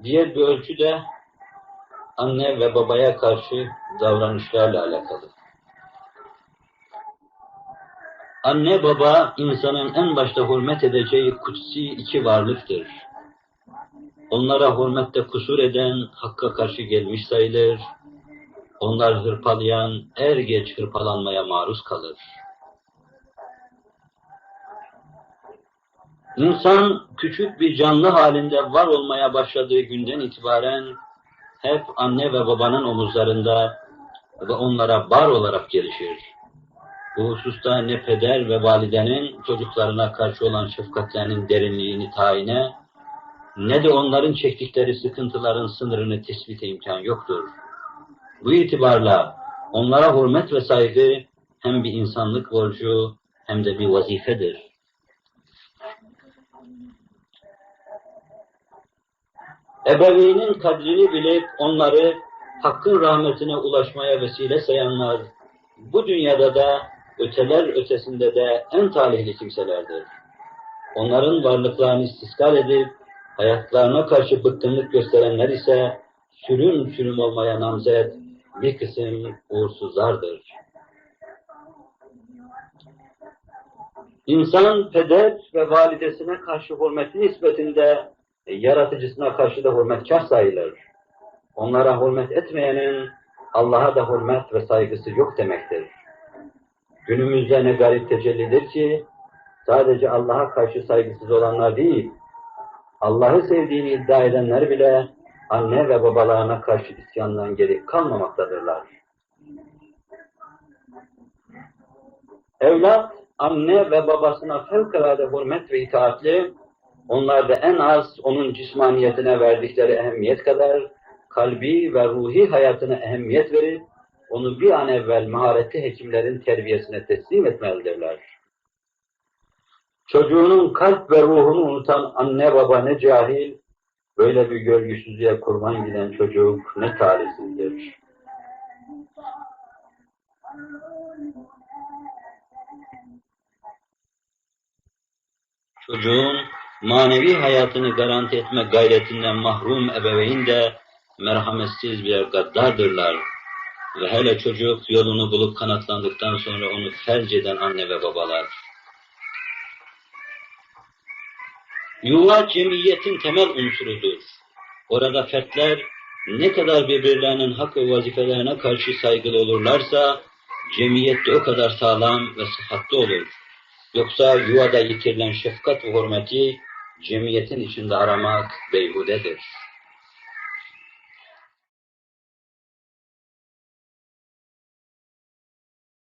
Diğer bir ölçü de anne ve babaya karşı davranışlarla alakalı. Anne baba insanın en başta hürmet edeceği kutsi iki varlıktır. Onlara hürmette kusur eden hakka karşı gelmiş sayılır. Onlar hırpalayan er geç hırpalanmaya maruz kalır. İnsan küçük bir canlı halinde var olmaya başladığı günden itibaren hep anne ve babanın omuzlarında ve onlara bar olarak gelişir. Bu hususta ne peder ve validenin çocuklarına karşı olan şefkatlerinin derinliğini tayine, ne de onların çektikleri sıkıntıların sınırını tespite imkan yoktur. Bu itibarla onlara hürmet ve saygı hem bir insanlık borcu hem de bir vazifedir. Ebeveynin kadrini bilip onları Hakk'ın rahmetine ulaşmaya vesile sayanlar, bu dünyada da öteler ötesinde de en talihli kimselerdir. Onların varlıklarını istisgal edip, hayatlarına karşı bıkkınlık gösterenler ise sürüm sürüm olmaya namzet bir kısım uğursuzlardır. İnsan peder ve validesine karşı hürmeti nispetinde yaratıcısına karşı da hürmetkar sayılır. Onlara hürmet etmeyenin Allah'a da hürmet ve saygısı yok demektir. Günümüzde ne garip tecellidir ki sadece Allah'a karşı saygısız olanlar değil, Allah'ı sevdiğini iddia edenler bile anne ve babalarına karşı isyandan geri kalmamaktadırlar. Evlat, anne ve babasına fevkalade hürmet ve itaatli, onlar da en az onun cismaniyetine verdikleri ehemmiyet kadar kalbi ve ruhi hayatına ehemmiyet verip onu bir an evvel maharetli hekimlerin terbiyesine teslim etmelidirler. Çocuğunun kalp ve ruhunu unutan anne baba ne cahil, böyle bir görgüsüzlüğe kurban giden çocuk ne talihsizdir. Çocuğun manevi hayatını garanti etme gayretinden mahrum ebeveyn de merhametsiz birer gaddardırlar. Ve hele çocuk yolunu bulup kanatlandıktan sonra onu felç eden anne ve babalar. Yuva cemiyetin temel unsurudur. Orada fertler ne kadar birbirlerinin hak ve vazifelerine karşı saygılı olurlarsa, cemiyette o kadar sağlam ve sıhhatli olur. Yoksa yuvada yitirilen şefkat ve hürmeti cemiyetin içinde aramak beyhudedir.